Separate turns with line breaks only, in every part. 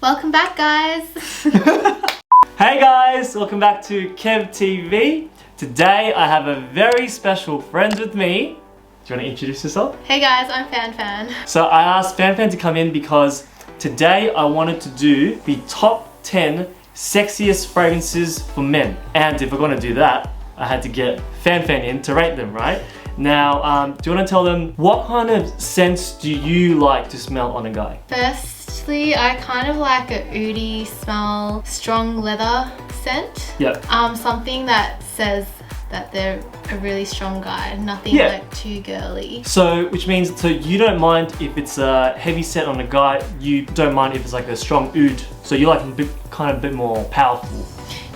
Welcome back, guys.
Hey guys, welcome back to Kev TV. Today I have a very special friend with me. Do you want to introduce yourself?
Hey guys, I'm Fan.
So I asked Fan to come in because today I wanted to do the top 10 sexiest fragrances for men. And if we're going to do that, I had to get Fan in to rate them, right? Now, do you want to tell them what kind of scents do you like to smell on a guy?
Firstly, I kind of like a oody smell, strong leather scent.
Yep.
Something that says that they're a really strong guy, nothing like too girly.
So, which means, so you don't mind if it's a heavy scent on a guy, you don't mind if it's like a strong oud, so you like a bit more powerful.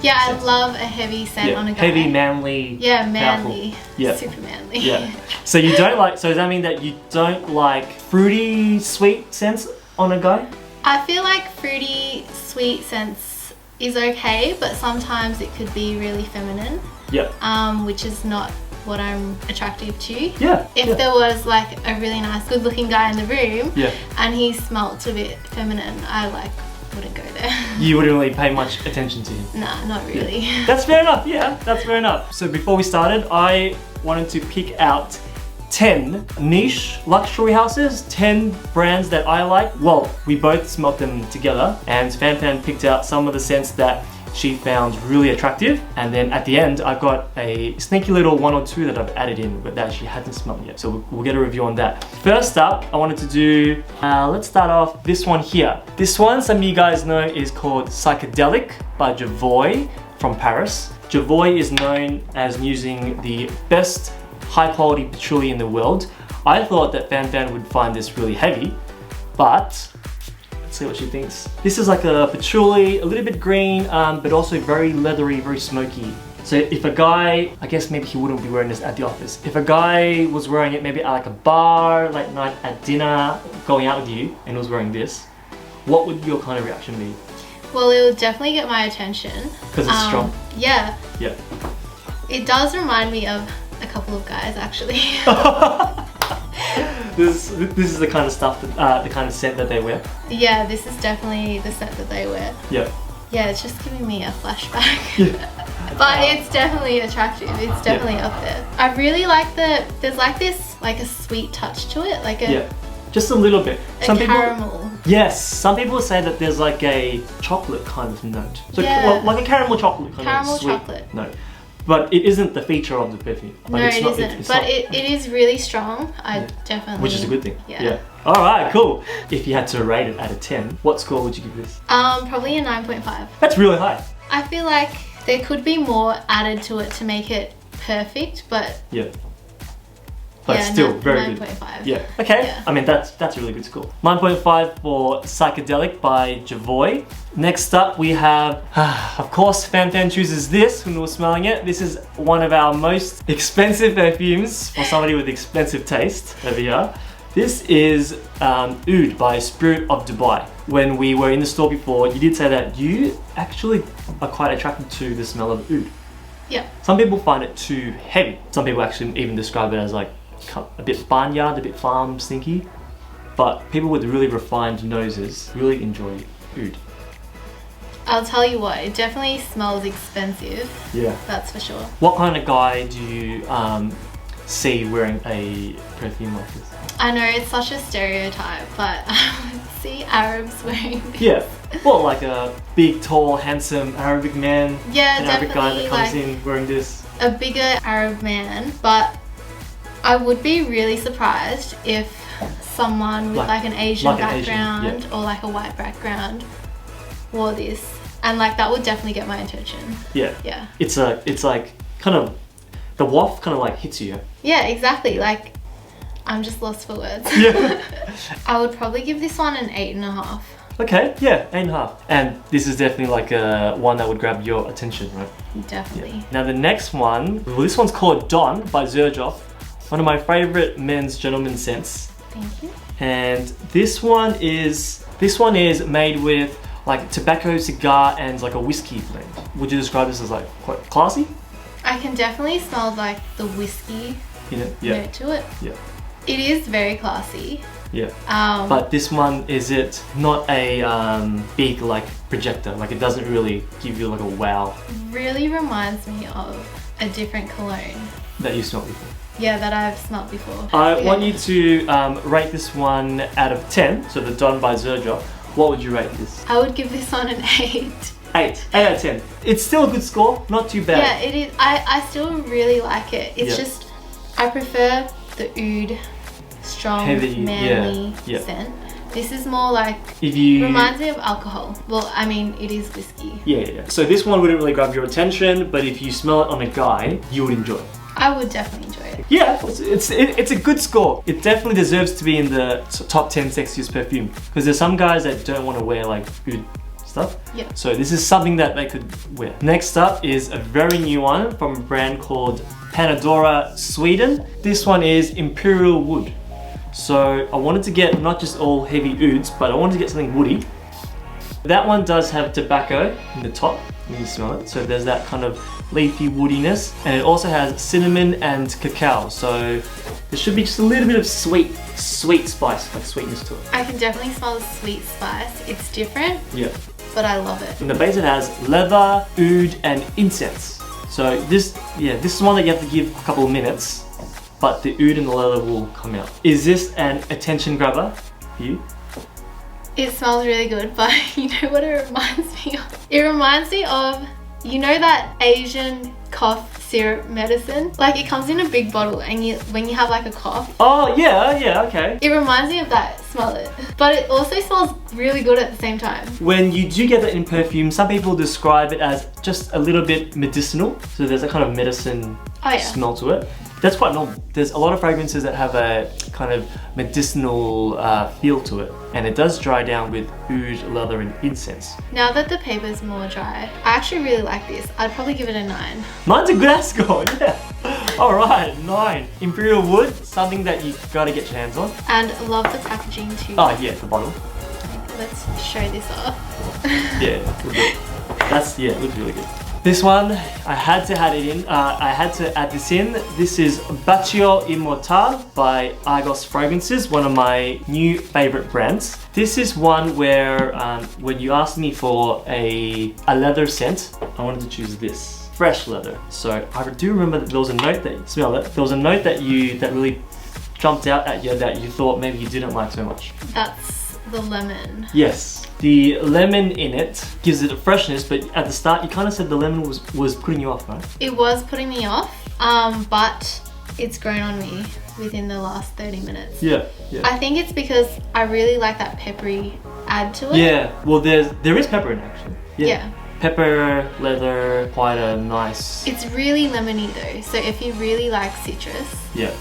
Yeah, I love a heavy scent on a guy.
Heavy, manly.
Yeah, manly.
Yeah.
Super manly.
Yeah. So you don't like, so does that mean that you don't like fruity, sweet scents on a guy?
I feel like fruity, sweet scents is okay, but sometimes it could be really feminine.
Yeah.
Which is not what I'm attractive to.
Yeah.
If there was like a really nice, good looking guy in the room and he smelt a bit feminine, I wouldn't go there.
You wouldn't really pay much attention to him?
Nah, not really.
Yeah. That's fair enough, yeah, that's fair enough. So before we started, I wanted to pick out 10 niche luxury houses, 10 brands that I like. Well, we both smelt them together and Fan picked out some of the scents that she found really attractive, and then at the end I've got a sneaky little one or two that I've added in but that she hasn't smelled yet, so we'll get a review on that. First up, I wanted to do, let's start off this one here. This one, some of you guys know, is called Psychedelic by Javoy from Paris. Javoy is known as using the best high quality patchouli in the world. I thought that Fan would find this really heavy, but see what she thinks. This is like a patchouli, a little bit green, but also very leathery, very smoky. So if a guy, I guess maybe he wouldn't be wearing this at the office. If a guy was wearing it maybe at like a bar, late night, at dinner, going out with you, and was wearing this, what would your kind of reaction be?
Well, it would definitely get my attention.
Because it's strong?
Yeah.
Yeah.
It does remind me of a couple of guys, actually.
This is the kind of stuff, that, the kind of scent that they wear?
Yeah, this is definitely the scent that they wear.
Yeah.
Yeah, it's just giving me a flashback. But it's definitely attractive. It's definitely up there. I really like there's like this, like a sweet touch to it. Like a
just a little bit.
Some caramel.
Yes, some people say that there's like a chocolate kind of note. So well, like a caramel chocolate kind of sweet
chocolate.
note. But it isn't the feature of the perfume. Like,
no, it isn't. But it is really strong. Definitely.
Which is a good thing.
Yeah.
Alright, cool. If you had to rate it out of 10, what score would you give this?
Probably a 9.5.
That's really high.
I feel like there could be more added to it to make it perfect, but
yeah. But still very good.
9.5.
Yeah. Okay. Yeah. I mean, that's a really good score. 9.5 for Psychedelic by Javoy. Next up we have, of course, Fan chooses this when we were smelling it. This is one of our most expensive perfumes for somebody with expensive taste over here. This is Oud by Spirit of Dubai. When we were in the store before, you did say that you actually are quite attracted to the smell of Oud.
Yeah.
Some people find it too heavy. Some people actually even describe it as like a bit barnyard, a bit farm stinky. But people with really refined noses really enjoy Oud.
I'll tell you what, it definitely smells expensive. Yeah. That's for sure.
What kind of guy do you see wearing a perfume like this?
I know it's such a stereotype, but I would see Arabs wearing this.
Yeah. Well, like a big, tall, handsome Arabic man.
Yeah,
an
definitely.
Arabic guy that comes in wearing this.
A bigger Arab man, but I would be really surprised if someone with like an Asian background or like a white background wore this, and like that would definitely get my attention. Yeah. Yeah.
It's like kind of, the waft kind of like hits you.
Yeah, exactly. Like I'm just lost for words.
Yeah.
I would probably give this one an 8.5.
Okay, yeah, 8.5. And this is definitely like one that would grab your attention, right?
Definitely.
Yeah. Now the next one, well, this one's called Don by Xerjoff. One of my favorite men's gentleman scents.
Thank you.
And this one is made with like tobacco, cigar, and like a whiskey blend. Would you describe this as like quite classy?
I can definitely smell like the whiskey note to it.
Yeah.
It is very classy.
Yeah. But this one, is it not a big like projector? Like it doesn't really give you like a wow.
Really reminds me of a different cologne.
That you smelled before?
Yeah, that I've smelled before.
I want you to rate this one out of 10, so the Don by Xerjoff. What would you rate this?
I would give this one an 8.
8 out of 10. It's still a good score, not too bad.
Yeah, it is. I still really like it. It's just, I prefer the oud, strong,
heavy,
manly scent. This is more like, reminds me of alcohol. Well, I mean, it is whiskey.
Yeah. So this one wouldn't really grab your attention, but if you smell it on a guy, you would enjoy it.
I would definitely enjoy it.
Yeah, it's a good score. It definitely deserves to be in the top 10 sexiest perfume, because there's some guys that don't want to wear like oud stuff.
Yeah.
So this is something that they could wear. Next up is a very new one from a brand called Panadora Sweden. This one is Imperial Wood. So I wanted to get not just all heavy ouds, but I wanted to get something woody. That one does have tobacco in the top when you smell it. So there's that kind of leafy woodiness, and it also has cinnamon and cacao. So there should be just a little bit of sweet spice, like sweetness to it.
I can definitely smell the sweet spice. It's different.
Yeah.
But I love it.
In the base it has leather, oud, and incense. So this is one that you have to give a couple of minutes, but the oud and the leather will come out. Is this an attention grabber for you?
It smells really good, but you know what it reminds me of? It reminds me of, you know that Asian cough syrup medicine? Like it comes in a big bottle, and when you have like a cough.
Oh yeah, okay.
It reminds me of that, smell it. But it also smells really good at the same time.
When you do get that in perfume, some people describe it as just a little bit medicinal. So there's a kind of medicine smell to it. That's quite normal. There's a lot of fragrances that have a kind of medicinal feel to it, and it does dry down with oud, leather, and incense.
Now that the paper's more dry, I actually really like this. I'd probably give it a 9.
9's a good ass score, yeah. Alright, 9. Imperial Wood, something that you gotta get your hands on.
And love the packaging too.
Oh yeah, the bottle.
Let's show this off.
Yeah, it looks really good. This one, I had to add it in. I had to add this in. This is Bacio Immortal by Argos Fragrances, one of my new favorite brands. This is one where when you asked me for a leather scent, I wanted to choose this. Fresh leather. So I do remember that there was a note that, smell it, there was a note that really jumped out at you that you thought maybe you didn't like so much.
That's the lemon.
Yes. The lemon in it gives it a freshness, but at the start you kind of said the lemon was putting you off, right?
It was putting me off, but it's grown on me within the last 30 minutes.
Yeah.
I think it's because I really like that peppery add to it.
Yeah, well there is pepper in it actually.
Yeah.
Pepper, leather, quite a nice...
It's really lemony though, so if you really like citrus,
yeah.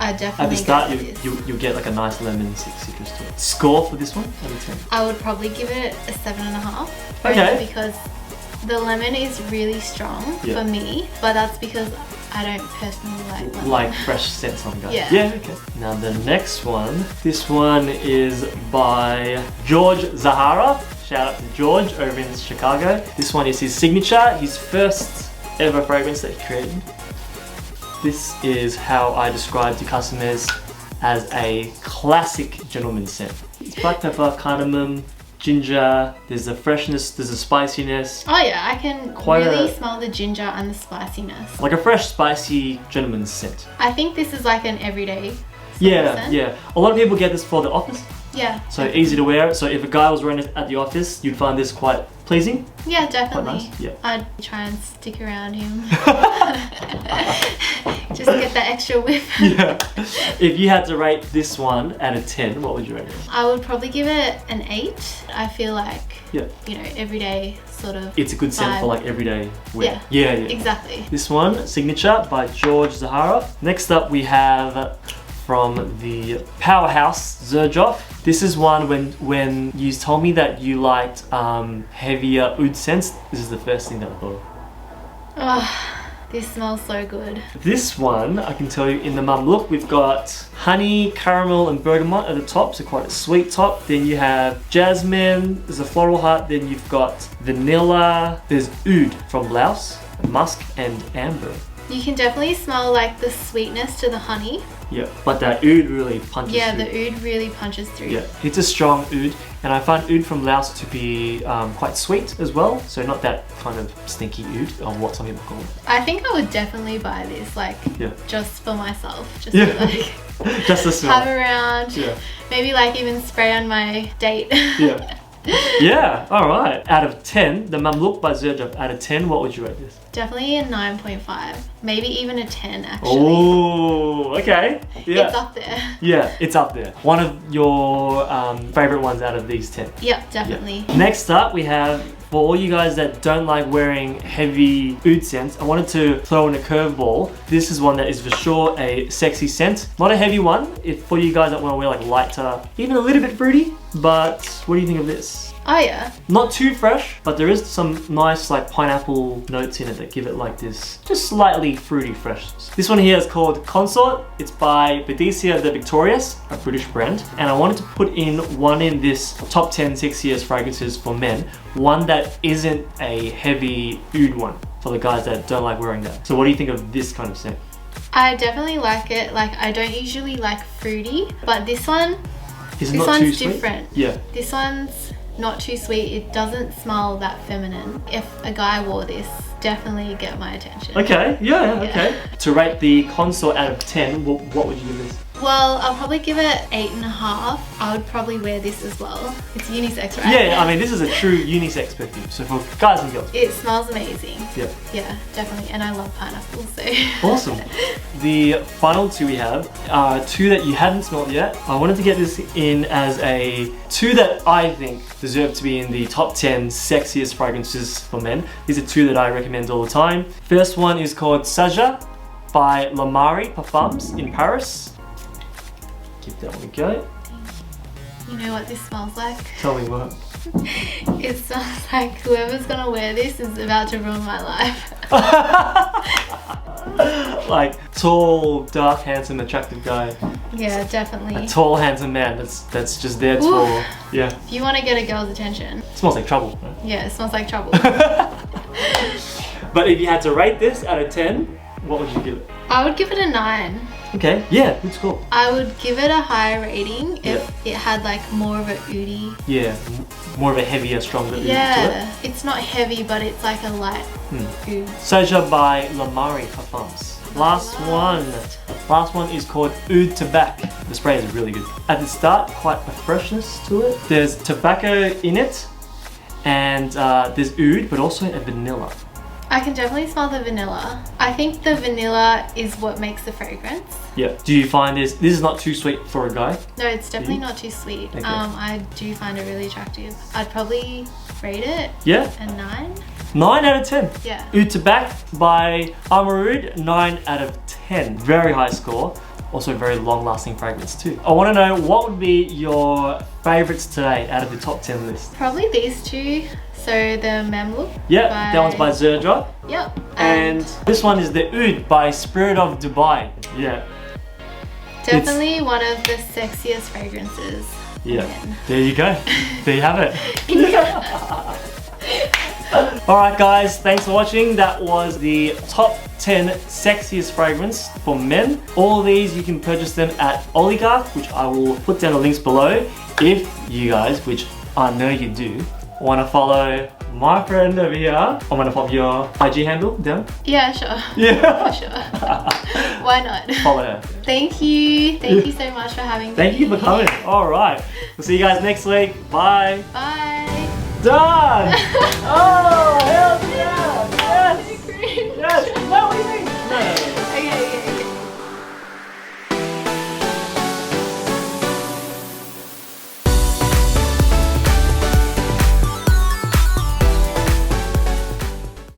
I definitely
at the start you'll get like a nice lemon citrus to it. Score for this one out of 10?
I would probably give it a 7.5.
Okay.
Because the lemon is really strong for me, but that's because I don't personally like lemon.
Like fresh scents on guys.
Yeah,
okay. Now the next one, this one is by George Zahara. Shout out to George over in Chicago. This one is his signature, his first ever fragrance that he created. This is how I describe to customers as a classic gentleman's scent. It's black pepper, cardamom, ginger, there's a freshness, there's a spiciness.
Oh yeah, I can really smell the ginger and the spiciness.
Like a fresh, spicy gentleman's scent.
I think this is like an everyday
scent. Yeah. A lot of people get this for the office.
Yeah.
So easy to wear. So if a guy was wearing it at the office, you'd find this quite pleasing.
Yeah, definitely.
Quite nice. Yeah.
I'd try and stick around him. Just get that extra whiff.
Yeah. If you had to rate this one out of 10, what would you rate it?
I would probably give it an 8. I feel like, you know, everyday sort of
it's a good scent for like everyday wear.
Yeah, exactly.
This one, Signature by George Zahara. Next up we have from the powerhouse Xerjoff. This is one when you told me that you liked heavier oud scents, this is the first thing that I thought of.
Oh, this smells so good.
This one, I can tell you, in the mum look, we've got honey, caramel, and bergamot at the top, so quite a sweet top. Then you have jasmine, there's a floral heart, then you've got vanilla, there's oud from Laos, musk, and amber.
You can definitely smell like the sweetness to the honey.
Yeah, but that oud really punches
Yeah,
through.
the oud really punches through.
Yeah, it's a strong oud, and I find oud from Laos to be quite sweet as well, so not that kind of stinky oud, or what some people call it.
I think I would definitely buy this, like, just for myself. Just
Yeah.
to, like,
just to smell.
have around.
Yeah.
Maybe, like, even spray on my date.
Yeah. Yeah, alright. Out of 10, the Mamluk by Zerjof, out of 10, what would you rate this?
Definitely a 9.5. Maybe even a 10, actually.
Oh, okay. Yeah.
It's up there.
Yeah, it's up there. One of your favorite ones out of these 10.
Yep, definitely.
Yeah. Next up, we have, for all you guys that don't like wearing heavy oud scents, I wanted to throw in a curveball. This is one that is for sure a sexy scent. Not a heavy one, if for you guys that want to wear like lighter, even a little bit fruity, but what do you think of this?
Oh yeah.
Not too fresh, but there is some nice like pineapple notes in it that give it like this just slightly fruity freshness. This one here is called Consort. It's by Boadicea de Victorious, a British brand. And I wanted to put in one in this top 10 sexiest fragrances for men. One that isn't a heavy oud one for the guys that don't like wearing that. So what do you think of this kind of scent?
I definitely like it. Like, I don't usually like fruity, but this one,
Is it
this
not too
one's
sweet?
different.
Yeah.
This one's not too sweet. It doesn't smell that feminine. If a guy wore this, definitely get my attention.
Okay, yeah, okay. To rate the Consort out of 10, what would you give this?
Well, I'll probably give it 8.5. I would probably wear this as well. It's unisex, right?
Yeah, I mean, this is a true unisex perfume. So for guys and girls.
It smells amazing.
Yeah.
Yeah, definitely. And I love pineapple, so.
Awesome. The final two we have are two that you hadn't smelled yet. I wanted to get this in as a two that I think deserve to be in the top 10 sexiest fragrances for men. These are two that I recommend all the time. First one is called Saja by La Marie Parfums in Paris. Give that one a go.
You know what this smells like?
Tell me what.
It smells like whoever's gonna wear this is about to ruin my life.
Like tall, dark, handsome, attractive guy.
Yeah, definitely.
A tall, handsome man that's just there for, yeah.
If you want to get a girl's attention.
It smells like trouble, right?
Yeah, it smells like trouble.
But if you had to rate this out of 10, what would you give it?
I would give it a 9.
Okay, yeah, good score.
I would give it a higher rating if it had like more of a oudie.
Yeah, more of a heavier, stronger oud to it.
Yeah, it's not heavy, but it's like a light oud.
Saja by La Marie Parfums. Last one is called Oud Tobacco. The spray is really good. At the start, quite a freshness to it. There's tobacco in it, and there's oud, but also a vanilla.
I can definitely smell the vanilla. I think the vanilla is what makes the fragrance.
Yeah. Do you find this is not too sweet for a guy?
No, it's definitely not too sweet.
Okay.
I do find it really attractive. I'd probably rate it a 9.
9 out of 10.
Yeah.
Oud Tobacco by Amar Oud, 9 out of 10. Very high score. Also very long lasting fragrance too. I want to know what would be your favorites today out of the top 10 list?
Probably these two. So the Mamluk.
Yeah, that one's by Zerjof.
Yep.
And this one is the Oud by Spirit of Dubai. Yeah.
Definitely one of the sexiest fragrances.
Yeah. There you go. There you have it. Alright guys, thanks for watching. That was the top 10 sexiest fragrance for men. All of these you can purchase them at Oligarch, which I will put down the links below. If you guys, which I know you do, want to follow my friend over here, I'm going to pop your IG handle down.
Yeah, sure.
Yeah.
For sure. Why not?
Follow her.
Thank you. Thank you so much for having me.
Thank you for coming. Alright. We'll see you guys next week. Bye.
Bye.
Done! Oh!